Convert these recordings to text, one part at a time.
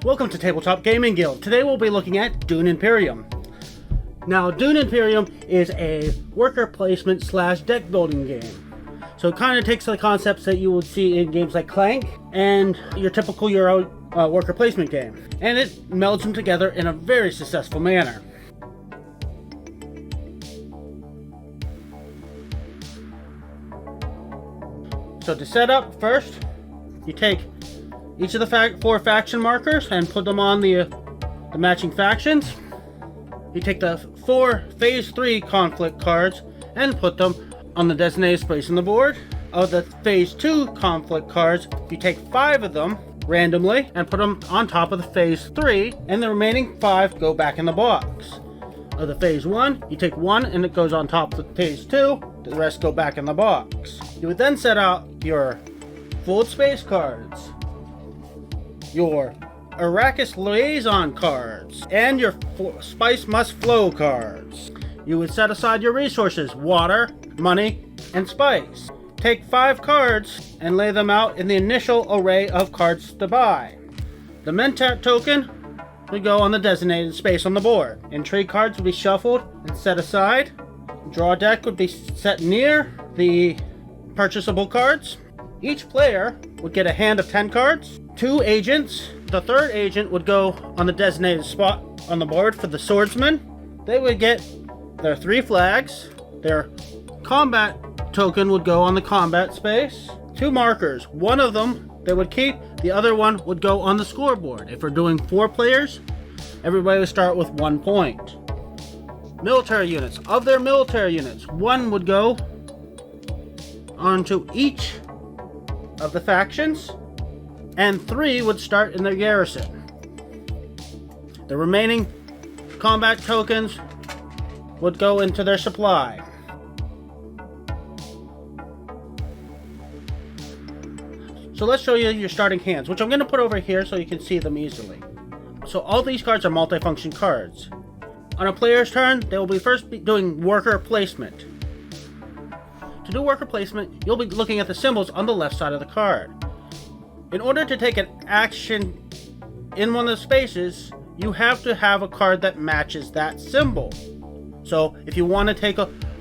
Welcome to Tabletop Gaming Guild. Today we'll be looking at Dune Imperium. Now, Dune Imperium is a worker placement / deck building game. So it kind of takes the concepts that you would see in games like Clank and your typical Euro worker placement game, and it melds them together in a very successful manner. So to set up, first you take each of the 4 faction markers and put them on the matching factions. You take the 4 Phase 3 conflict cards and put them on the designated space on the board. Of the Phase 2 conflict cards, you take 5 of them randomly and put them on top of the Phase 3, and the remaining 5 go back in the box. Of the Phase 1, you take 1 and it goes on top of the Phase 2, the rest go back in the box. You would then set out your Fold Space cards, your Arrakis Liaison cards, and your Spice Must Flow cards. You would set aside your resources, water, money, and spice. Take 5 cards and lay them out in the initial array of cards to buy. The Mentat token would go on the designated space on the board. Intrigue cards would be shuffled and set aside. Draw deck would be set near the purchasable cards. Each player would get a hand of 10 cards. 2 agents. The 3rd agent would go on the designated spot on the board for the swordsman. They would get their 3 flags. Their combat token would go on the combat space. 2 markers. One of them they would keep. The other one would go on the scoreboard. If we're doing 4 players, everybody would start with 1 point. Military units. Of their military units, 1 would go onto each of the factions, and 3 would start in their garrison. The remaining combat tokens would go into their supply. So let's show you your starting hands, which I'm going to put over here so you can see them easily. So all these cards are multifunction cards. On a player's turn, they will be first doing worker placement. To do worker placement, you'll be looking at the symbols on the left side of the card. In order to take an action in one of the spaces, you have to have a card that matches that symbol. So if you want to take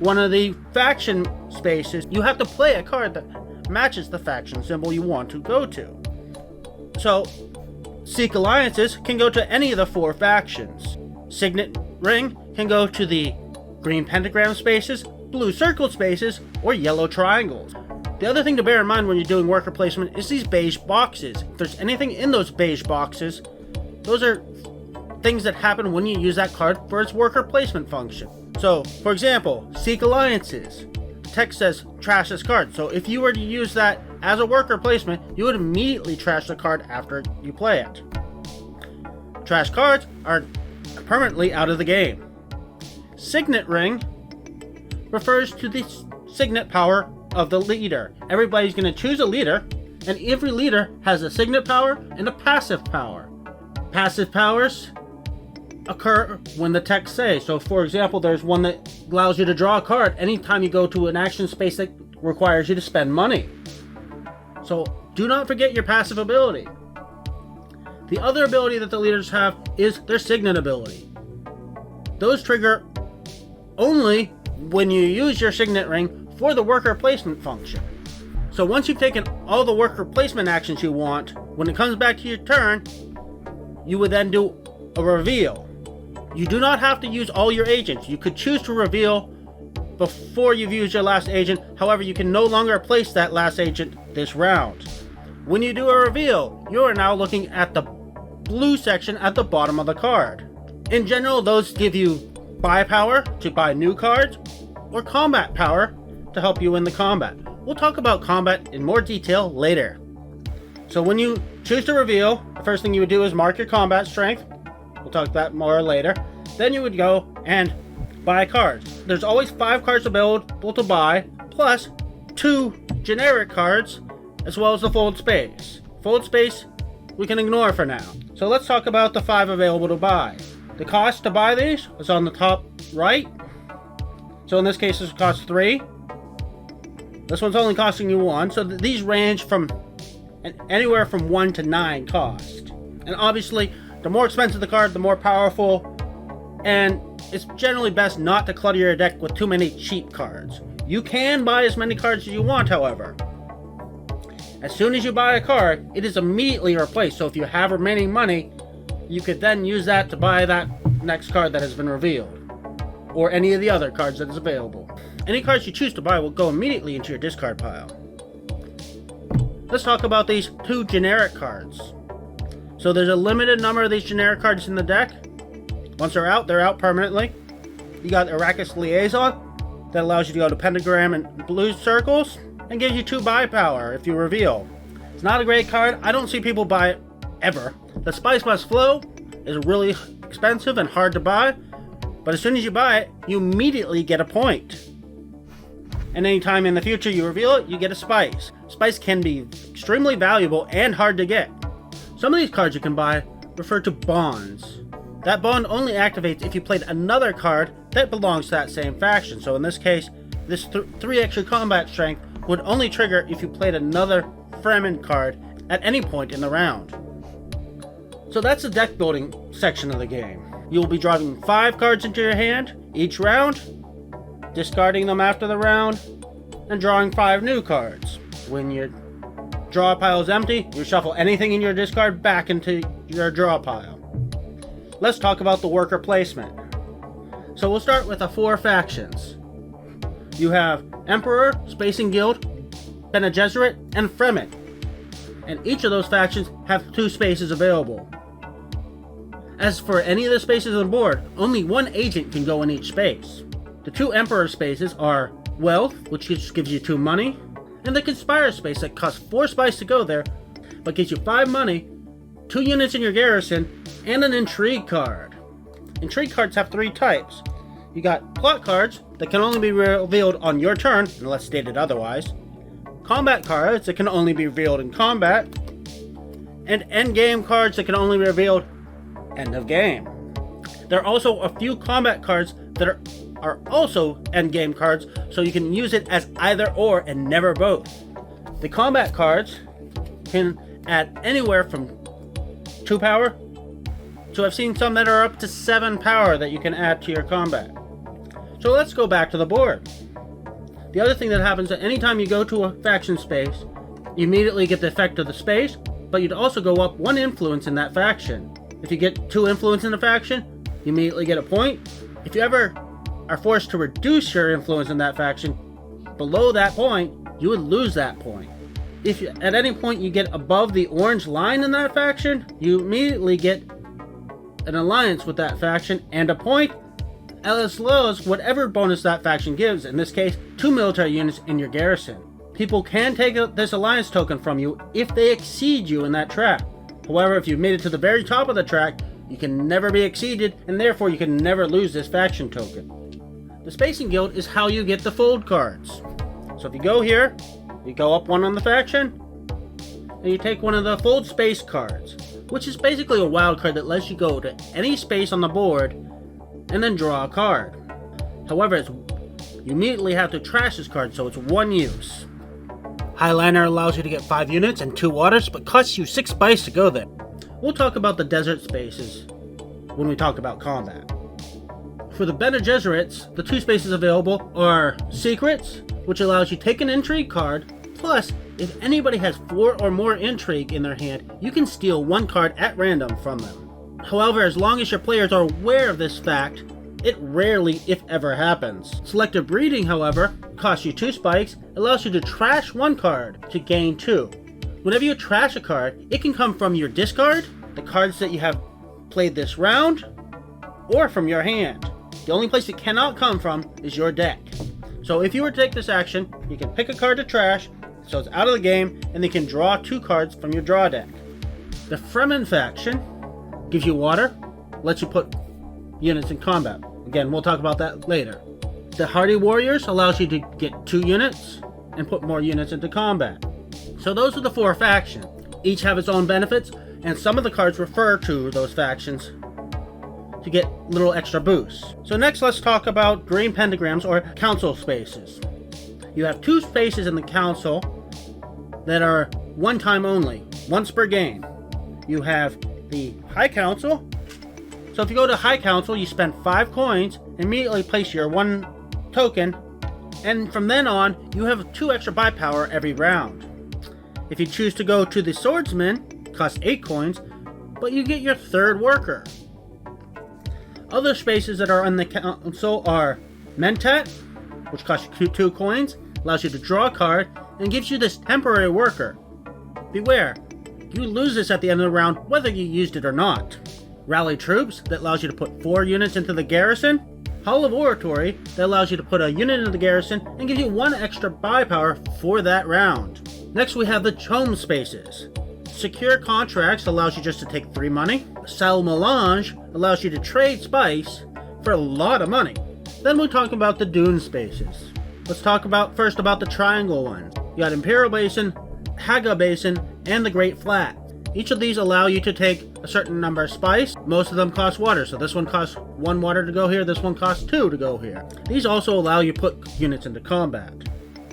one of the faction spaces, you have to play a card that matches the faction symbol you want to go to. So Seek Alliances can go to any of the 4 factions. Signet Ring can go to the green pentagram spaces, blue circle spaces, or yellow triangles. The other thing to bear in mind when you're doing worker placement is these beige boxes. If there's anything in those beige boxes, those are things that happen when you use that card for its worker placement function. So, for example, Seek Alliances. The text says trash this card. So if you were to use that as a worker placement, you would immediately trash the card after you play it. Trash cards are permanently out of the game. Signet Ring refers to the signet power of the leader. Everybody's going to choose a leader, and every leader has a signet power and a passive power. Passive powers occur when the text says. So for example, there's one that allows you to draw a card anytime you go to an action space that requires you to spend money. So do not forget your passive ability. The other ability that the leaders have is their signet ability. Those trigger only when you use your signet ring for the worker placement function. So once you've taken all the worker placement actions you want, when it comes back to your turn, you would then do a reveal. You do not have to use all your agents. You could choose to reveal before you've used your last agent. However, you can no longer place that last agent this round. When you do a reveal, you are now looking at the blue section at the bottom of the card. In general, those give you buy power to buy new cards, or combat power to help you in the combat. We'll talk about combat in more detail later. So when you choose to reveal, the first thing you would do is mark your combat strength. We'll talk that more later. Then you would go and buy cards. There's always 5 cards available to buy, plus 2 generic cards, as well as the fold space. Fold space we can ignore for now. So let's talk about the 5 available to buy. The cost to buy these is on the top right. So in this case, this costs 3. This one's only costing you 1. So these range from anywhere from 1 to 9 cost. And obviously, the more expensive the card, the more powerful, and it's generally best not to clutter your deck with too many cheap cards. You can buy as many cards as you want, however. As soon as you buy a card, it is immediately replaced, so if you have remaining money, you could then use that to buy that next card that has been revealed, or any of the other cards that is available. Any cards you choose to buy will go immediately into your discard pile. Let's talk about these 2 generic cards. So there's a limited number of these generic cards in the deck. Once they're out permanently. You got Arrakis Liaison, that allows you to go to Pentagram and Blue Circles, and gives you 2 buy power if you reveal. It's not a great card. I don't see people buy it ever. The Spice Must Flow is really expensive and hard to buy, but as soon as you buy it, you immediately get a point. And anytime in the future you reveal it, you get a Spice. Spice can be extremely valuable and hard to get. Some of these cards you can buy refer to bonds. That bond only activates if you played another card that belongs to that same faction. So in this case, this 3 extra combat strength would only trigger if you played another Fremen card at any point in the round. So that's the deck building section of the game. You will be drawing 5 cards into your hand each round, discarding them after the round, and drawing 5 new cards. When your draw pile is empty, you shuffle anything in your discard back into your draw pile. Let's talk about the worker placement. So we'll start with the 4 factions. You have Emperor, Spacing Guild, Bene Gesserit, and Fremen. And each of those factions have 2 spaces available. As for any of the spaces on the board, only 1 agent can go in each space. The 2 Emperor spaces are Wealth, which just gives you 2 money, and the Conspire space that costs 4 spice to go there, but gives you 5 money, 2 units in your garrison, and an Intrigue card. Intrigue cards have 3 types. You got plot cards that can only be revealed on your turn, unless stated otherwise, combat cards that can only be revealed in combat, and endgame cards that can only be revealed end of game. There are also a few combat cards that are also endgame cards, so you can use it as either or and never both. The combat cards can add anywhere from 2 power, so I've seen some that are up to 7 power that you can add to your combat. So let's go back to the board. The other thing that happens is anytime you go to a faction space, you immediately get the effect of the space, but you'd also go up 1 influence in that faction. If you get 2 influence in a faction, you immediately get a point. If you ever are forced to reduce your influence in that faction below that point, you would lose that point. If at any point you get above the orange line in that faction, you immediately get an alliance with that faction and a point, as well as whatever bonus that faction gives, in this case, 2 military units in your garrison. People can take this alliance token from you if they exceed you in that track. However, if you've made it to the very top of the track, you can never be exceeded, and therefore you can never lose this faction token. The Spacing Guild is how you get the fold cards. So if you go here, you go up 1 on the faction, and you take one of the fold space cards, which is basically a wild card that lets you go to any space on the board and then draw a card. However, you immediately have to trash this card, so it's 1 use. Highliner allows you to get 5 units and 2 waters, but costs you 6 spice to go there. We'll talk about the desert spaces when we talk about combat. For the Bene Gesserits, the 2 spaces available are Secrets, which allows you to take an Intrigue card, plus if anybody has 4 or more Intrigue in their hand, you can steal 1 card at random from them. However, as long as your players are aware of this fact, it rarely, if ever, happens. Selective Breeding, however, costs you 2 spikes, allows you to trash 1 card to gain 2. Whenever you trash a card, it can come from your discard, the cards that you have played this round, or from your hand. The only place it cannot come from is your deck. So if you were to take this action, you can pick a card to trash, so it's out of the game, and you can draw 2 cards from your draw deck. The Fremen faction gives you water, lets you put units in combat. Again, we'll talk about that later. The Hardy Warriors allows you to get 2 units and put more units into combat. So those are the 4 factions. Each have its own benefits, and some of the cards refer to those factions to get little extra boosts. So next let's talk about green pentagrams or council spaces. You have 2 spaces in the council that are 1 time only, once per game. You have the High Council. So if you go to High Council, you spend 5 coins, immediately place your 1 token, and from then on, you have 2 extra buy power every round. If you choose to go to the Swordsman, it costs 8 coins, but you get your 3rd worker. Other spaces that are on the council are Mentat, which costs you 2 coins, allows you to draw a card, and gives you this temporary worker. Beware, you lose this at the end of the round whether you used it or not. Rally Troops, that allows you to put 4 units into the garrison. Hall of Oratory, that allows you to put a unit into the garrison and gives you 1 extra buy power for that round. Next we have the Chome spaces. Secure Contracts allows you just to take 3 money. Sal Melange allows you to trade spice for a lot of money. Then we talk about the Dune spaces. Let's talk first about the triangle one. You got Imperial Basin, Haga Basin, and the Great Flat. Each of these allow you to take a certain number of spice. Most of them cost water, so this one costs 1 water to go here, this one costs 2 to go here. These also allow you to put units into combat.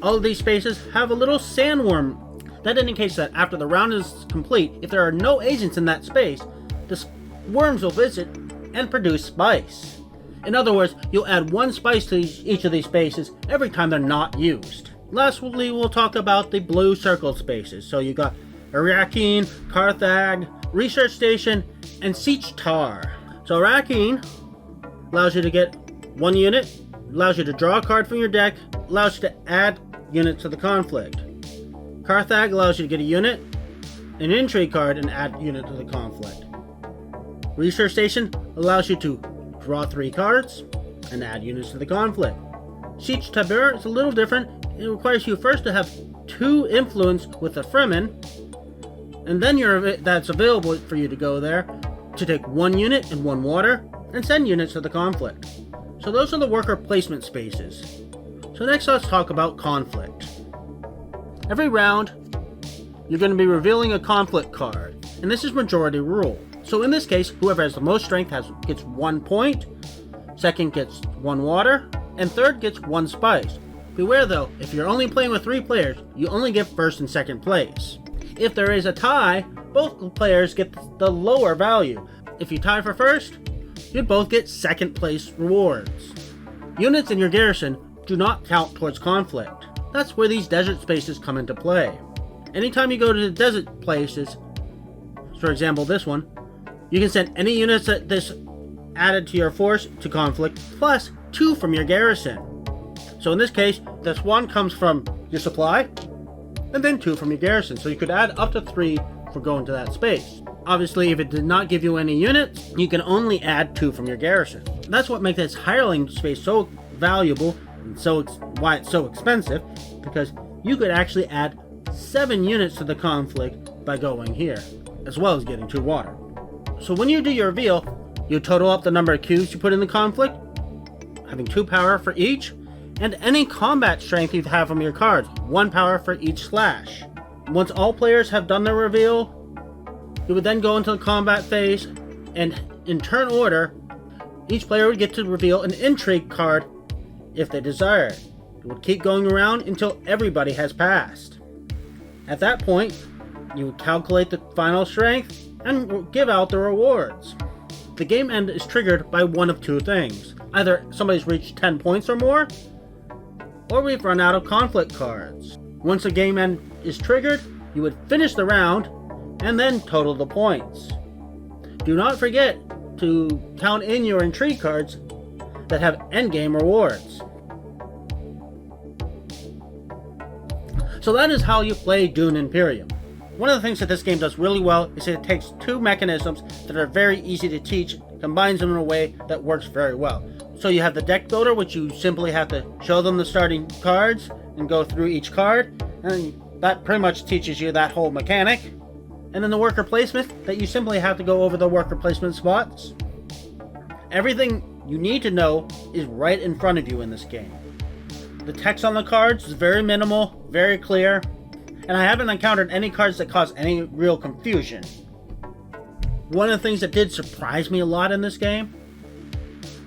All of these spaces have a little sandworm. That indicates that after the round is complete, if there are no agents in that space, the worms will visit and produce spice. In other words, you'll add 1 spice to each of these spaces every time they're not used. Lastly, we'll talk about the blue circle spaces. So you got Arrakeen, Carthag, Research Station, and Siege Tar. So Arrakeen allows you to get 1 unit, allows you to draw a card from your deck, allows you to add units to the conflict. Carthag allows you to get a unit, an intrigue card, and add unit to the conflict. Research Station allows you to draw 3 cards and add units to the conflict. Siege Tabur is a little different. It requires you first to have 2 influence with the Fremen, and then that's available for you to go there to take 1 unit and 1 water and send units to the conflict. So those are the worker placement spaces. So next let's talk about conflict. Every round you're going to be revealing a conflict card, and this is majority rule. So in this case, whoever has the most strength gets 1 point, second gets 1 water, and third gets 1 spice. Beware though, if you're only playing with 3 players, you only get first and second place. If there is a tie, both players get the lower value. If you tie for first, you'd both get second place rewards. Units in your garrison do not count towards conflict. That's where these desert spaces come into play. Anytime you go to the desert places, for example this one, you can send any units that this added to your force to conflict, plus 2 from your garrison. So in this case, this 1 comes from your supply, and then 2 from your garrison, so you could add up to 3 for going to that space. Obviously, if it did not give you any units, you can only add 2 from your garrison. That's what makes this hireling space so valuable, and why it's so expensive, because you could actually add 7 units to the conflict by going here, as well as getting 2 water. So when you do your reveal, you total up the number of cubes you put in the conflict, having 2 power for each, and any combat strength you have from your cards, 1 power for each slash. Once all players have done their reveal, you would then go into the combat phase, and in turn order, each player would get to reveal an intrigue card if they desire. It would keep going around until everybody has passed. At that point, you would calculate the final strength and give out the rewards. The game end is triggered by one of 2 things. Either somebody's reached 10 points or more, or we've run out of conflict cards. Once the game end is triggered, you would finish the round and then total the points. Do not forget to count in your intrigue cards that have endgame rewards. So that is how you play Dune Imperium. One of the things that this game does really well is it takes 2 mechanisms that are very easy to teach, combines them in a way that works very well. So you have the deck builder, which you simply have to show them the starting cards and go through each card, and that pretty much teaches you that whole mechanic. And then the worker placement, that you simply have to go over the worker placement spots. Everything you need to know is right in front of you in this game. The text on the cards is very minimal, very clear, and I haven't encountered any cards that cause any real confusion. One of the things that did surprise me a lot in this game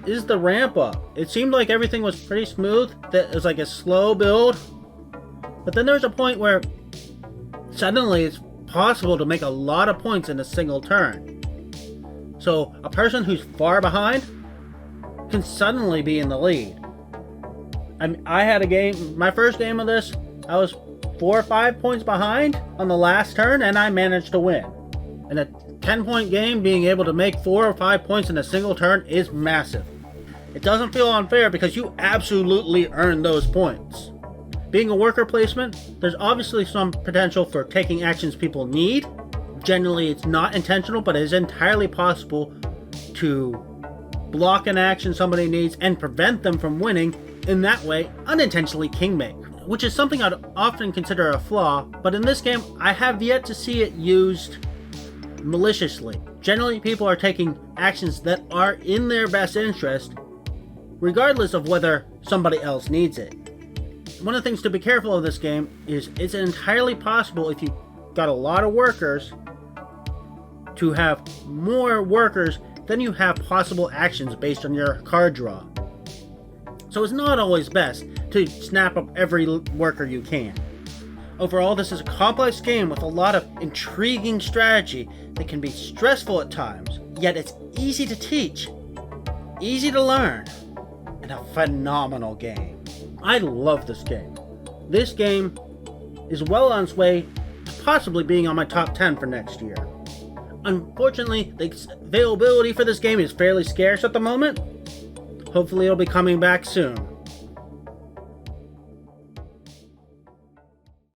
is the ramp up. It seemed like everything was pretty smooth, that it was like a slow build, but then there's a point where suddenly it's possible to make a lot of points in a single turn. So a person who's far behind can suddenly be in the lead. I had a game, my first game of this, I was 4 or 5 points behind on the last turn, and I managed to win. In a 10-point game, being able to make 4 or 5 points in a single turn is massive. It doesn't feel unfair because you absolutely earned those points. Being a worker placement, there's obviously some potential for taking actions people need. Generally, it's not intentional, but it is entirely possible to block an action somebody needs and prevent them from winning, in that way, unintentionally kingmake, which is something I'd often consider a flaw, but in this game, I have yet to see it used maliciously. Generally, people are taking actions that are in their best interest, regardless of whether somebody else needs it. One of the things to be careful of this game is it's entirely possible, if you got a lot of workers, to have more workers than you have possible actions based on your card draw. So it's not always best to snap up every worker you can. Overall, this is a complex game with a lot of intriguing strategy that can be stressful at times, yet it's easy to teach, easy to learn, and a phenomenal game. I love this game. This game is well on its way to possibly being on my top 10 for next year. Unfortunately, the availability for this game is fairly scarce at the moment. Hopefully it'll be coming back soon.